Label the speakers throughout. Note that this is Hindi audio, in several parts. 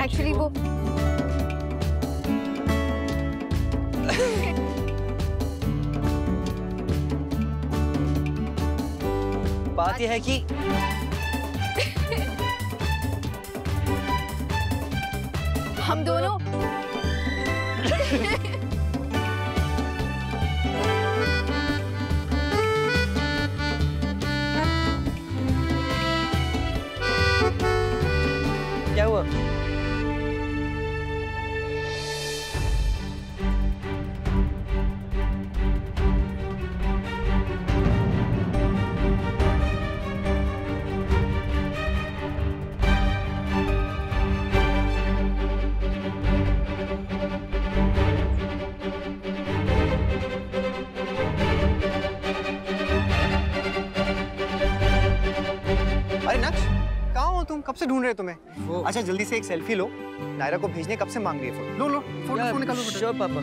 Speaker 1: एक्चुअली वो
Speaker 2: बात यह है कि
Speaker 1: हम दोनों
Speaker 2: क्या हुआ?
Speaker 3: अरे नक्श, कहाँ हो तुम? कब से ढूंढ रहे हो तुम्हें? अच्छा जल्दी से एक सेल्फी लो, नायरा को भेजने कब से मांग रही है फोटो। लो लो फोटो निकालो।
Speaker 2: श्योर पापा।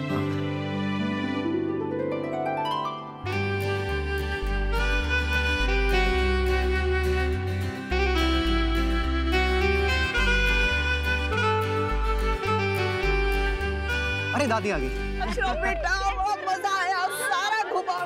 Speaker 3: अरे दादी आ गई।
Speaker 4: अच्छा बेटा बहुत मजा आया, सारा घुमा।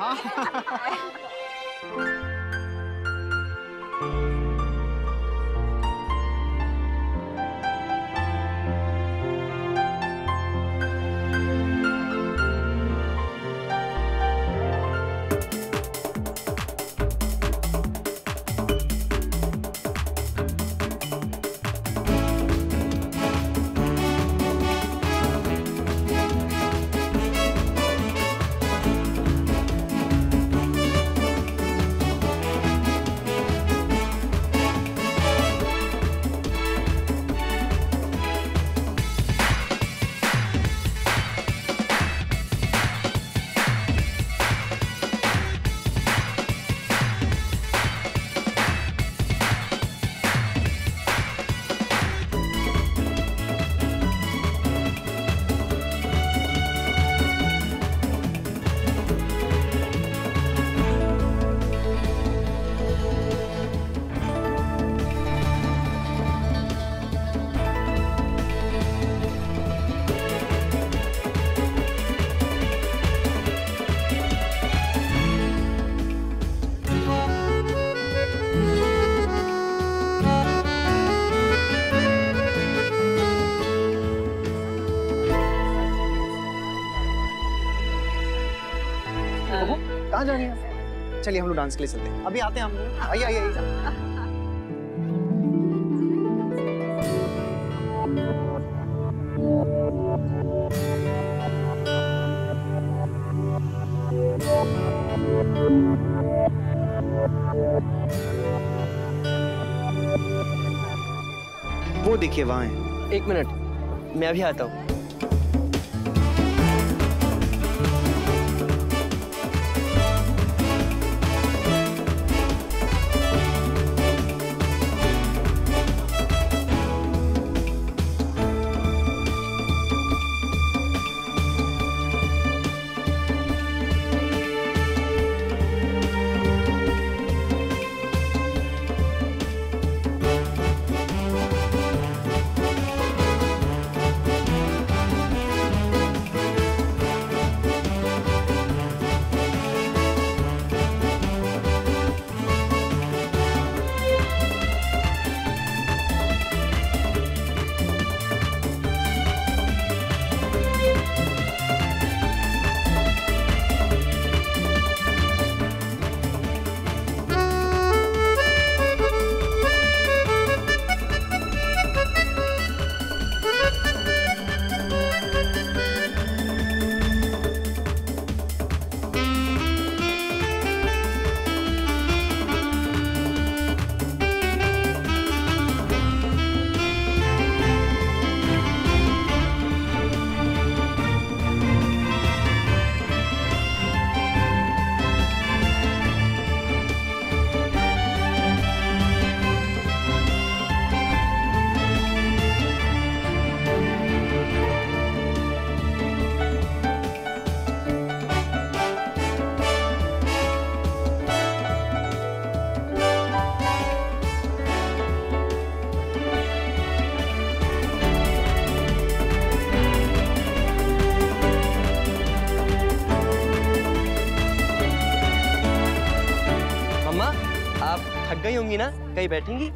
Speaker 3: कहाँ जा रही हैं? चलिए हम लोग डांस के लिए चलते हैं। अभी आते हैं हम लोग। आइए आइए आइए। वो देखिए वहाँ है।
Speaker 2: एक मिनट, मैं अभी आता हूँ। गई होंगी ना, कहीं बैठेंगी।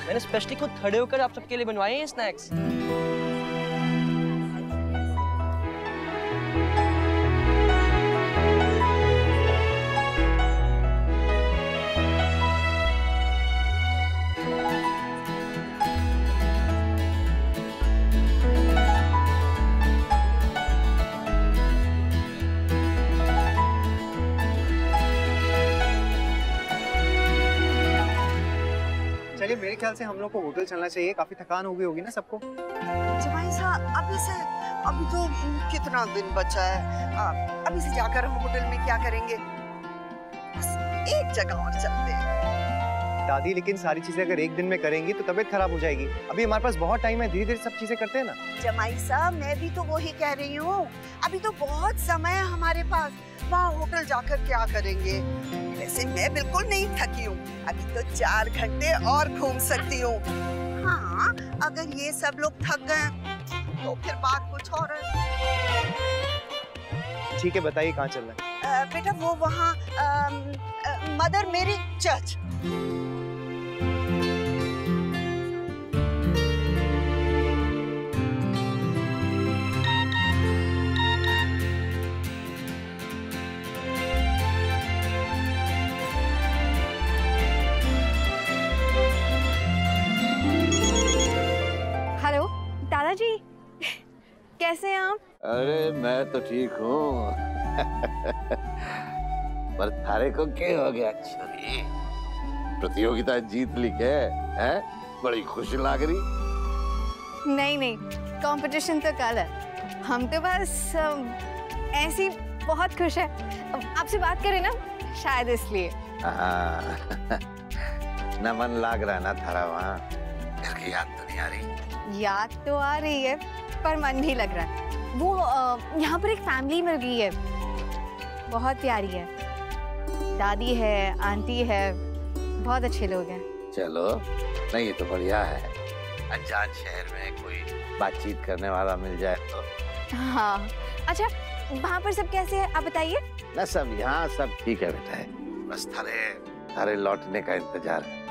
Speaker 2: मैंने स्पेशली खुद खड़े होकर आप सबके लिए बनवाए हैं स्नैक्स।
Speaker 3: चलिए, मेरे ख्याल से हम लोग को होटल चलना चाहिए। काफी थकान हो गई होगी ना सबको।
Speaker 4: जमाई साहब, अभी तो कितना दिन बचा है। अभी से जाकर हम होटल में क्या करेंगे? बस एक जगह और चलते हैं।
Speaker 3: दादी, लेकिन सारी चीजें अगर एक दिन में करेंगी तो तबीयत खराब हो जाएगी। अभी हमारे पास बहुत टाइम है, धीरे धीरे सब चीजें करते हैं ना।
Speaker 4: जमाई साहब, मैं भी तो वही कह रही हूँ। अभी तो बहुत समय है हमारे पास। वहाँ होटल जाकर क्या करेंगे? वैसे मैं बिल्कुल नहीं थकी हूँ। अभी तो 4 घंटे और घूम सकती हूँ। हाँ, अगर ये सब लोग थक गए तो फिर बात कुछ और है।
Speaker 3: ठीक है, बताइए कहाँ चलना है?
Speaker 4: बेटा, वो वहाँ मदर मेरी चर्च।
Speaker 1: हेलो दादाजी, कैसे हैं आप?
Speaker 5: अरे मैं तो ठीक हूँ। पर थारे को क्या हो गया? छोरी, प्रतियोगिता जीत ली क्या है? बड़ी खुशी लग रही।
Speaker 1: नहीं, कंपटीशन तो कल है। हम तो बस ऐसी बहुत खुश है। आपसे बात करें ना, शायद इसलिए।
Speaker 5: हाँ, न मन लाग रहा ना थारा वहाँ? घर की याद तो नहीं आ रही?
Speaker 1: याद तो आ रही है, पर मन भी लग रहा है। वो यहाँ पर एक फैमिली मिल गई है, बहुत प्यारी है। दादी है, आंटी है, बहुत अच्छे लोग हैं।
Speaker 5: चलो, नहीं ये तो बढ़िया है। अनजान शहर में कोई बातचीत करने वाला मिल जाए तो।
Speaker 1: हाँ, अच्छा वहाँ पर सब कैसे है, आप बताइए।
Speaker 5: न सब यहाँ सब ठीक है बेटा है। बस थारे लौटने का इंतजार है।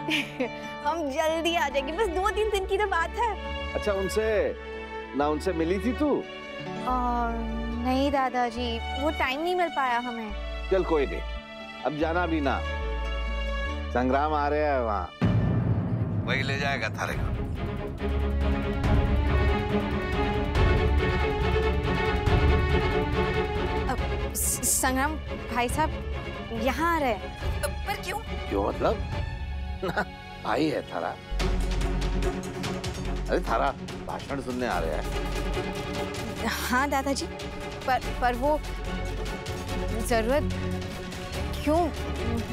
Speaker 1: हम जल्दी आ जाएंगे, बस 2-3 दिन की तो बात है।
Speaker 5: अच्छा, उनसे मिली थी तू?
Speaker 1: नहीं दादाजी, वो टाइम नहीं मिल पाया हमें।
Speaker 5: चल कोई नहीं, अब जाना भी ना। संग्राम आ रहे हैं वहाँ, वही ले जाएगा थारे को।
Speaker 1: संग्राम भाई साहब यहाँ आ रहे हैं। पर क्यों?
Speaker 5: क्यों मतलब? ना, भाई है थारा। अरे थारा भाषण सुनने आ रहे हैं।
Speaker 1: हाँ दादाजी, पर वो जरूरत क्यों?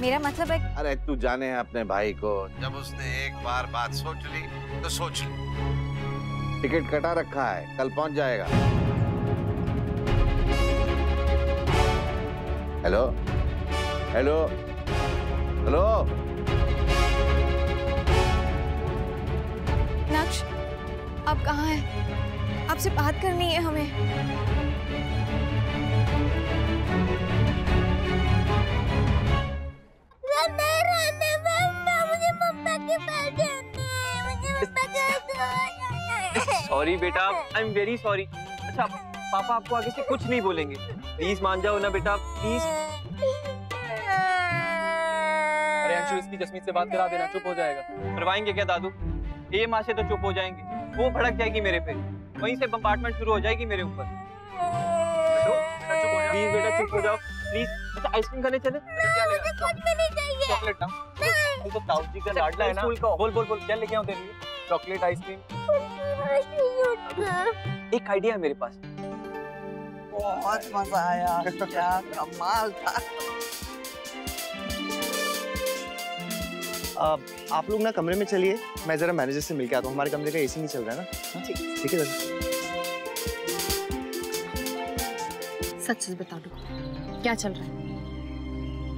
Speaker 1: मेरा मतलब है।
Speaker 5: अरे तू जाने है अपने भाई को, जब उसने एक बार बात सोच ली तो सोच ली। टिकट कटा रखा है, कल पहुंच जाएगा। हेलो हेलो हेलो,
Speaker 1: नक्श, आप कहाँ हैं? आपसे बात करनी है हमें।
Speaker 2: सॉरी बेटा, आई एम वेरी सॉरी। अच्छा, पापा आपको आगे से कुछ नहीं बोलेंगे। प्लीज मान जाओ ना बेटा, प्लीज।
Speaker 6: अरे अंशु, इसकी जसमीत से बात करा देना, चुप हो जाएगा।
Speaker 2: करवाएंगे क्या दादू? ये माँ से तो चुप हो जाएंगे, वो भड़क जाएगी मेरे पे, वहीं से बम्बार्टमेंट शुरू हो जाएगी मेरे ऊपर। प्लीज बेटा चुप हो जाओ, प्लीज। अच्छा, आइसक्रीम खाने चले? क्या लेगा? चॉकलेट ना? तू तो ताऊ जी का लाडला है ना। बोल बोल बोल, क्या लेके आऊं तेरे लिए? Chocolate, ice cream. एक आइडिया है मेरे पास।
Speaker 4: बहुत मजा आया, क्या कमाल था।
Speaker 3: आप लोग ना कमरे में चलिए, मैं जरा मैनेजर से मिलके आता हूँ। हमारे कमरे का एसी नहीं चल रहा है ना। ठीक है
Speaker 1: सच सच बता दो, क्या चल रहा है?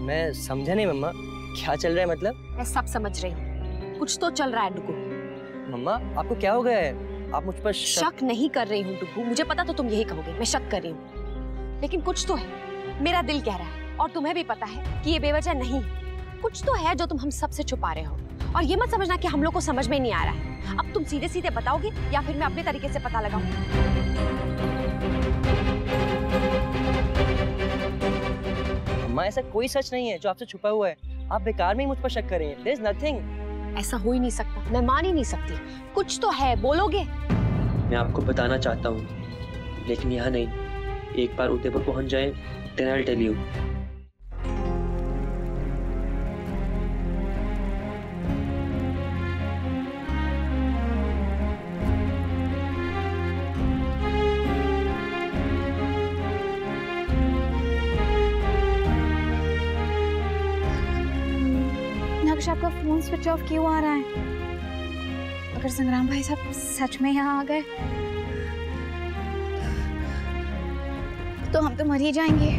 Speaker 2: मैं समझा नहीं मम्मा, क्या चल रहा है मतलब?
Speaker 1: मैं सब समझ रही हूँ, कुछ तो चल रहा है डुगू।
Speaker 2: मम्मा आपको क्या हो गया है? आप मुझ पर
Speaker 7: शक नहीं कर रही हूँ डुगू, मुझे पता तो तुम यही कहोगे, मैं शक कर रही हूँ। लेकिन कुछ तो है, मेरा दिल कह रहा है, और तुम्हें भी पता है कि ये बेवजह नहीं है। कुछ तो है जो तुम हम सबसे छुपा रहे हो, और ये मत समझना कि हम लोग को समझ में नहीं आ रहा है। अब तुम सीधे सीधे बताओगे या फिर मैं अपने तरीके से पता लगाऊं?
Speaker 8: अम्मा, ऐसा कोई सच नहीं है जो आपसे छुपा हुआ है। आप बेकार में ही मुझ पर शक कर रहे हैं। There is nothing।
Speaker 7: ऐसा हो ही नहीं सकता, मैं मान ही नहीं सकती। कुछ तो है, बोलोगे?
Speaker 8: मैं आपको बताना चाहता हूँ, लेकिन यहाँ नहीं। एक बार उदयपुर पहुँच जाए, then I'll tell you।
Speaker 1: नक्श, आपका फोन स्विच ऑफ क्यों आ रहा है? अगर संग्राम भाई साहब सच में यहाँ आ गए तो हम तो मर ही जाएंगे।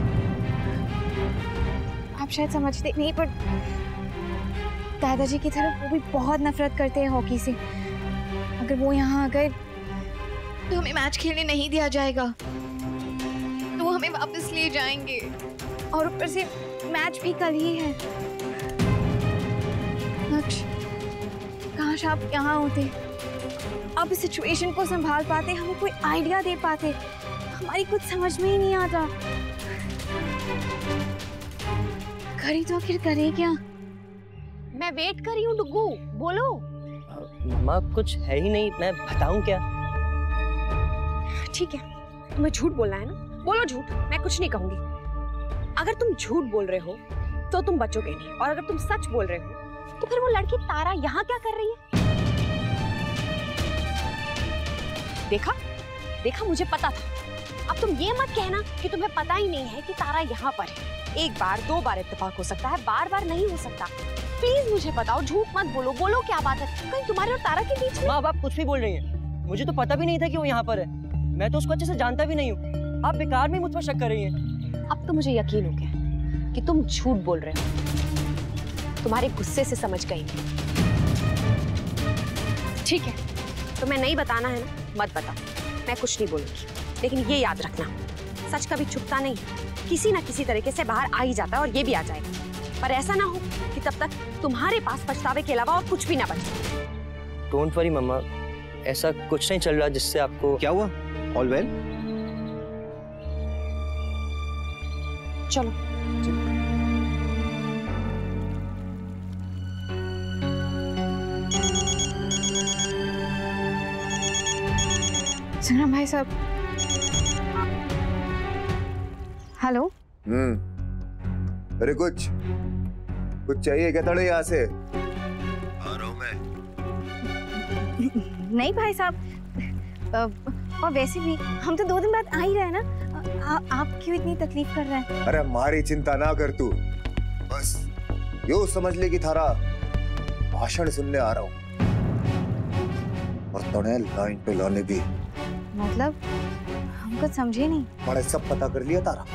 Speaker 1: आप शायद समझते नहीं, पर दादाजी की तरफ वो भी बहुत नफरत करते हैं हॉकी से। अगर वो यहाँ आ गए तो हमें मैच खेलने नहीं दिया जाएगा, तो वो हमें वापस ले जाएंगे। और ऊपर से मैच भी कल ही है। नक्श, काश आप यहाँ होते, आप इस सिचुएशन को संभाल पाते, हमें कोई आइडिया दे पाते। हमारी कुछ समझ में ही नहीं आता। करी तो आखिर करे क्या?
Speaker 7: मैं वेट कर रही हूँ डुग्गू, बोलो।
Speaker 8: मम्मा, कुछ है ही नहीं, मैं बताऊं क्या?
Speaker 7: ठीक है, तुम्हें झूठ बोलना है ना, बोलो झूठ, मैं कुछ नहीं कहूंगी। अगर तुम झूठ बोल रहे हो तो तुम बचोगे नहीं, और अगर तुम सच बोल रहे हो तो फिर वो लड़की तारा यहाँ क्या कर रही है? देखा देखा, मुझे पता था। अब तुम ये मत कहना कि तुम्हें पता ही नहीं है कि तारा यहाँ पर है। एक बार दो बार इत्तेफाक हो सकता है, बार बार नहीं हो सकता। प्लीज मुझे बताओ, झूठ मत बोलो, बोलो क्या बात है? कहीं तुम्हारे और तारा के बीच में?
Speaker 8: माँ, अब आप कुछ भी बोल रही हैं। मुझे तो पता भी नहीं था कि वो यहाँ पर है। मैं तो उसको अच्छे से जानता भी नहीं हूँ। आप बेकार में मुझ पर शक कर रही हैं।
Speaker 7: अब तो मुझे यकीन हो गया कि तुम झूठ बोल रहे हो। तुम्हारे गुस्से से समझ गई। ठीक है, तुम्हें नहीं बताना है ना, मत बताओ, मैं कुछ नहीं बोलूंगी। लेकिन ये याद रखना, सच कभी छुपता नहीं, किसी ना किसी तरीके से बाहर आ ही जाता है, और ये भी आ जाएगा। पर ऐसा ना हो कि तब तक तुम्हारे पास पछतावे के अलावा और कुछ भी ना बचे।
Speaker 8: डोंट वरी मम्मा, ऐसा कुछ नहीं चल रहा जिससे आपको।
Speaker 3: क्या हुआ? All well?
Speaker 7: चलो।
Speaker 1: संग्राम भाई साहब, हेलो।
Speaker 9: अरे कुछ चाहिए क्या? थोड़े यहाँ से आ रहा हूँ मैं।
Speaker 1: नहीं भाई साहब, और वैसे भी हम तो 2 दिन बाद आ ही रहे हैं ना। आप क्यों इतनी तकलीफ कर रहे हैं?
Speaker 9: अरे हमारी चिंता ना कर तू, बस यो समझ ले कि थारा भाषण सुनने आ रहा हूँ, और तोने लाइन पे लाने भी।
Speaker 1: मतलब हम कुछ समझे नहीं।
Speaker 9: मैंने सब पता कर लिया तारा,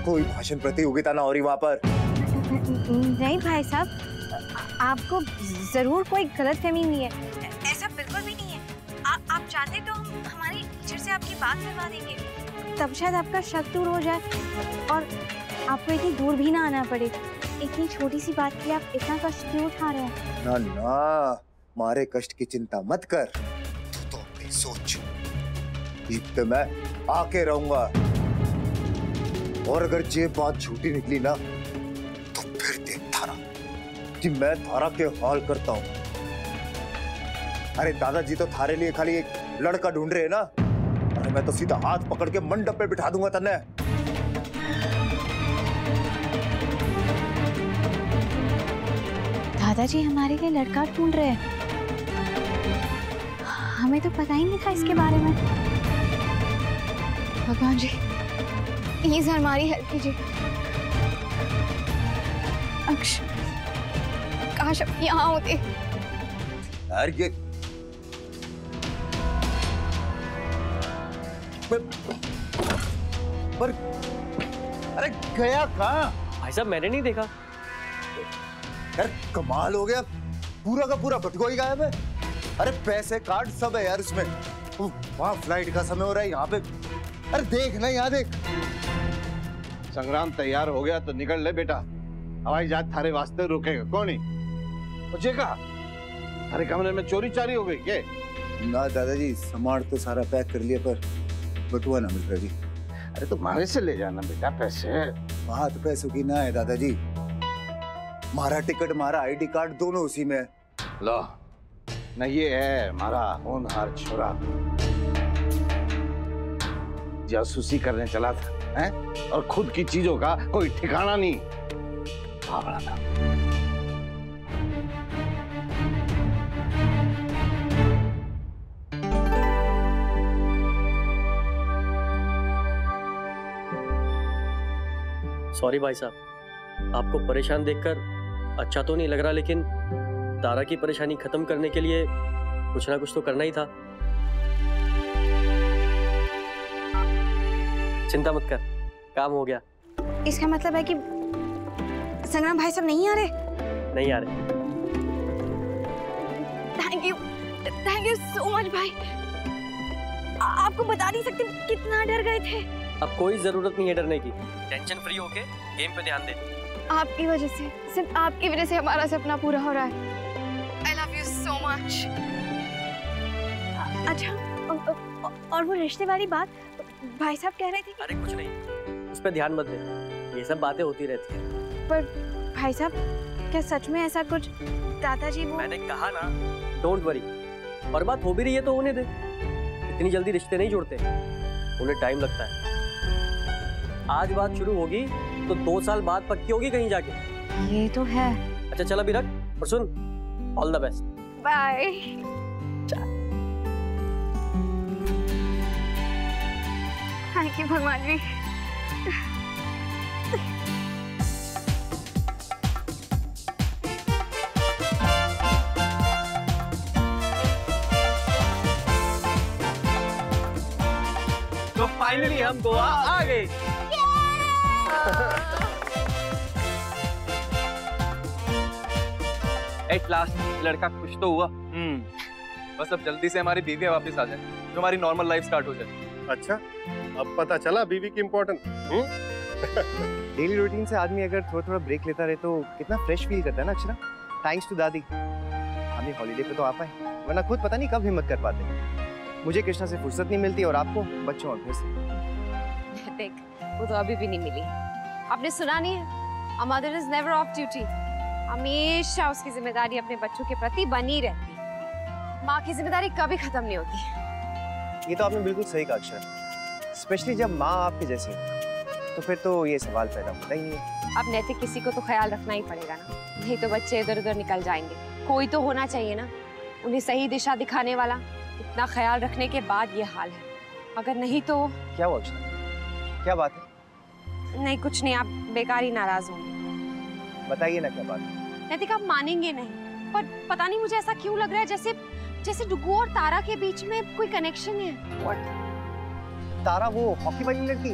Speaker 9: कोई भाषण प्रतियोगिता ना हो रही वहाँ पर।
Speaker 1: नहीं भाई साहब, आपको जरूर कोई गलतफहमी हुई है। ऐसा बिल्कुल भी नहीं है। आप चाहते तो हम हमारी टीचर से आपकी बात करवा देंगे, तब शायद आपका शक दूर हो जाए और आपको इतनी दूर भी ना आना पड़े। इतनी छोटी सी बात की आप इतना कष्ट क्यों उठा रहे हैं?
Speaker 9: ना ना, मारे कष्ट की चिंता मत कर, तू तो अपनी सोच। तो मैं आके रहूंगा, और अगर ये बात झूठी निकली ना तो फिर देख थारा कि मैं थारा के हाल करता हूँ। अरे दादाजी तो थारे लिए खाली एक लड़का ढूंढ रहे हैं ना, अरे मैं तो सीधा हाथ पकड़ के मंडप पे बिठा दूंगा तन्ने।
Speaker 1: दादाजी हमारे लिए लड़का ढूंढ रहे हैं? हमें तो पता ही नहीं था इसके बारे में। भगवान जी, प्लीज हमारी हेल्प कीजिए। अक्ष, काश अब यहाँ होते।
Speaker 9: यार ये पर अरे गया कहाँ?
Speaker 8: भाई साहब, मैंने नहीं देखा।
Speaker 9: यार कमाल हो गया, पूरा का पूरा बटुआ ही गायब है। अरे पैसे कार्ड सब है यार इसमें। वहाँ फ्लाइट का समय हो रहा है, यहाँ पे अरे देख ना, यहाँ देख।
Speaker 5: संग्राम तैयार हो गया तो निकल ले बेटा। हवाई जहाज थारे वास्ते रुकेगा कौन ही? पूछेगा थारे कमरे में चोरी चारी हो गई क्या?
Speaker 9: ना दादाजी, सामान तो सारा पैक कर लिया पर बटुआ ना मिल रहा जी।
Speaker 5: अरे तो मारे से ले जाना बेटा पैसे।
Speaker 9: वहाँ तो पैसों की ना है दादाजी, मारा टिकट मारा आईडी कार्ड दोनों उसी में है।
Speaker 5: लो न ये है हमारा होनहार छोरा, जासूसी करने चला था हैं? और खुद की चीजों का कोई ठिकाना नहीं। भावड़ा था।
Speaker 8: सॉरी भाई साहब, आपको परेशान देखकर अच्छा तो नहीं लग रहा, लेकिन तारा की परेशानी खत्म करने के लिए कुछ ना कुछ तो करना ही था। चिंता मत कर, काम हो गया।
Speaker 1: इसका मतलब है कि संग्राम भाई साहब नहीं आ रहे?
Speaker 8: नहीं आ रहे।
Speaker 1: थैंक यू सो मच भाई। आपको बता नहीं सकते कितना डर गए थे।
Speaker 8: अब कोई जरूरत नहीं है डरने की, टेंशन फ्री होके गेम पे ध्यान दे।
Speaker 1: आपकी वजह से, सिर्फ आपकी वजह से हमारा सपना पूरा हो रहा है। I love you so much। अच्छा, और वो रिश्ते वाली बात भाई साहब कह रहे थे।
Speaker 8: अरे कुछ नहीं, उस पर ध्यान मत दे, ये सब बातें होती रहती हैं।
Speaker 1: पर भाई साहब, क्या सच में ऐसा कुछ? दादाजी वो
Speaker 8: मैंने कहा ना, डोंट वरी। और बात हो भी रही है तो होने दे, इतनी जल्दी रिश्ते नहीं जोड़ते, उन्हें टाइम लगता है। आज बात शुरू होगी तो 2 साल बाद पक्की होगी कहीं जाके।
Speaker 1: ये तो है।
Speaker 8: अच्छा चल अभी रख, और सुन, all the best.
Speaker 1: Bye. Thank you भगवान जी।
Speaker 2: तो फाइनली हम गोवा आ गए। एट लास्ट लड़का खुश तो हुआ। बस अब जल्दी से हमारी बीवी वापस आ जाए, तो हमारी नॉर्मल लाइफ स्टार्ट हो जाए।
Speaker 10: अच्छा, अब पता चला बीवी की इम्पोर्टेंस।
Speaker 3: डेली रूटीन से आदमी अगर थोड़ा थोड़ा ब्रेक लेता रहे तो कितना फ्रेश फील करता है ना अक्षरा। थैंक्स टू दादी, हम हॉलीडे पे तो आ पाए, वरना खुद पता नहीं कब हिम्मत कर पाते। मुझे कृष्णा से फुर्सत नहीं मिलती और आपको बच्चों और घर से।
Speaker 7: देख, वो तो अभी भी नहीं मिली। आपने सुना नहीं है, a mother is never of duty. हमेशा उसकी जिम्मेदारी अपने बच्चों के प्रति बनी रहती। माँ की जिम्मेदारी कभी खत्म नहीं होती।
Speaker 3: ये तो आपने बिल्कुल सही कहा अक्षरा, स्पेशली जब माँ आपके जैसी है, तो फिर तो ये सवाल पैदा होता ही नहीं है।
Speaker 7: अब नैतिक किसी को तो ख्याल रखना ही पड़ेगा ना, नहीं तो बच्चे इधर उधर निकल जाएंगे। कोई तो होना चाहिए ना उन्हें सही दिशा दिखाने वाला। इतना ख्याल रखने के बाद ये हाल है, अगर नहीं तो।
Speaker 3: क्या हुआ अक्षरा, क्या बात है?
Speaker 7: नहीं कुछ नहीं, आप बेकार ही नाराज हो।
Speaker 3: बताइए ना क्या बात है।
Speaker 7: नैतिक आप मानेंगे नहीं, पर पता नहीं मुझे ऐसा क्यों लग रहा है जैसे जैसे डुगू और तारा के बीच में कोई कनेक्शन है।
Speaker 3: What? तारा वो हॉकी वाली लड़की?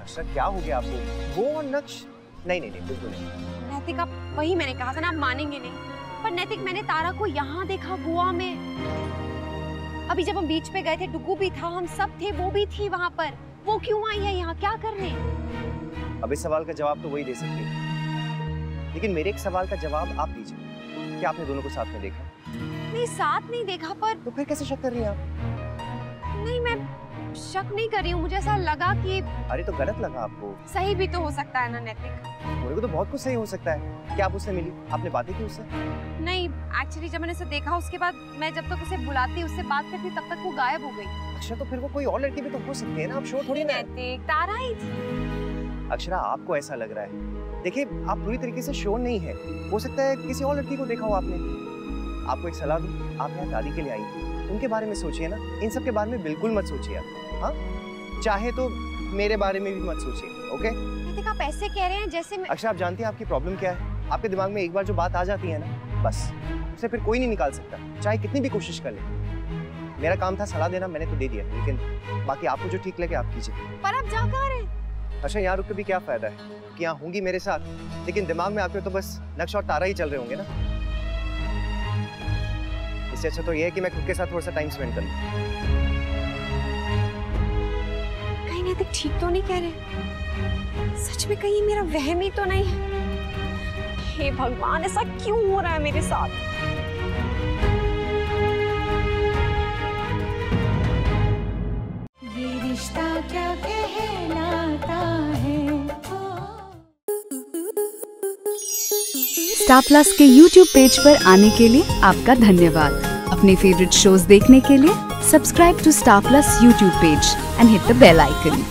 Speaker 3: अक्षरा क्या हो गया आपको? वो और नक्श? नहीं नहीं नहीं, बिल्कुल नहीं।
Speaker 7: नैतिक आप, वही मैंने कहा था ना, आप मानेंगे नहीं। पर नैतिक मैंने तारा को यहाँ देखा गोवा में। अभी जब हम बीच पे गए थे, डुगू भी था, हम सब थे, वो भी थी वहाँ पर। वो क्यों आई है यहाँ, क्या करने?
Speaker 3: अब इस सवाल का जवाब तो वही दे सकती है, लेकिन मेरे एक सवाल का जवाब आप दीजिए। क्या आपने दोनों को साथ में देखा?
Speaker 7: नहीं, साथ नहीं देखा। पर
Speaker 3: तो फिर कैसे शक कर रही हैं आप?
Speaker 7: नहीं, मैं शक नहीं कर रही हूँ, मुझे ऐसा लगा कि।
Speaker 3: अरे तो गलत लगा आपको?
Speaker 7: सही भी तो हो सकता है ना नैतिक।
Speaker 3: मेरे को तो बहुत कुछ सही हो सकता है। क्या आप उससे मिली, आपने बातें की उससे?
Speaker 7: नहीं, एक्चुअली जब मैंने उसे देखा, उसके बाद मैं जब तक उसे बुलाती, उससे बात करती, तब तक वो गायब हो गई।
Speaker 3: अच्छा, तो फिर वो कोई और लड़की भी तो हो सकती है ना, आप श्योर थोड़ी ना।
Speaker 7: नैतिक, तारा ही थी।
Speaker 3: अक्षरा, आपको ऐसा लग रहा है, देखिए आप पूरी तरीके से श्योर नहीं है, हो सकता है किसी और लड़की को देखा हो आपने। आपको एक सलाह दूं, आप यहाँ दादी के लिए आई हैं, उनके बारे में सोचिए ना, इन सब के बारे में बिल्कुल मत सोचिए आप। हाँ, चाहे तो मेरे बारे में भी मत सोचिए, ओके?
Speaker 7: नैतिक आप ऐसे कह रहे हैं जैसे मैं।
Speaker 3: अक्षरा, आप जानती हैं आपकी प्रॉब्लम क्या है? आपके दिमाग में एक बार जो बात आ जाती है ना, बस उसे फिर कोई नहीं निकाल सकता, चाहे कितनी भी कोशिश कर ले। मेरा काम था सलाह देना, मैंने तो दे दिया, लेकिन बाकी आपको जो ठीक लगे आप कीजिए।
Speaker 7: पर आप जा कहाँ रहे?
Speaker 3: अच्छा, यहाँ रुक के भी क्या फायदा है कि यहाँ होंगी मेरे साथ, लेकिन दिमाग में आपके तो बस नक्श और तारा ही चल रहे होंगे ना। इससे अच्छा तो ये है कि मैं खुद के साथ थोड़ा सा टाइम स्पेंड कर लूं।
Speaker 7: कहीं नैतिक ठीक तो नहीं कह रहे? सच में कहीं मेरा वहम ही तो नहीं है? हे भगवान, ऐसा क्यों हो रहा है मेरे साथ?
Speaker 11: ये रिश्ता क्या कहलाता है।
Speaker 12: स्टार प्लस के YouTube पेज पर आने के लिए आपका धन्यवाद। अपने फेवरेट शोज देखने के लिए subscribe to Star Plus YouTube page and hit the bell icon.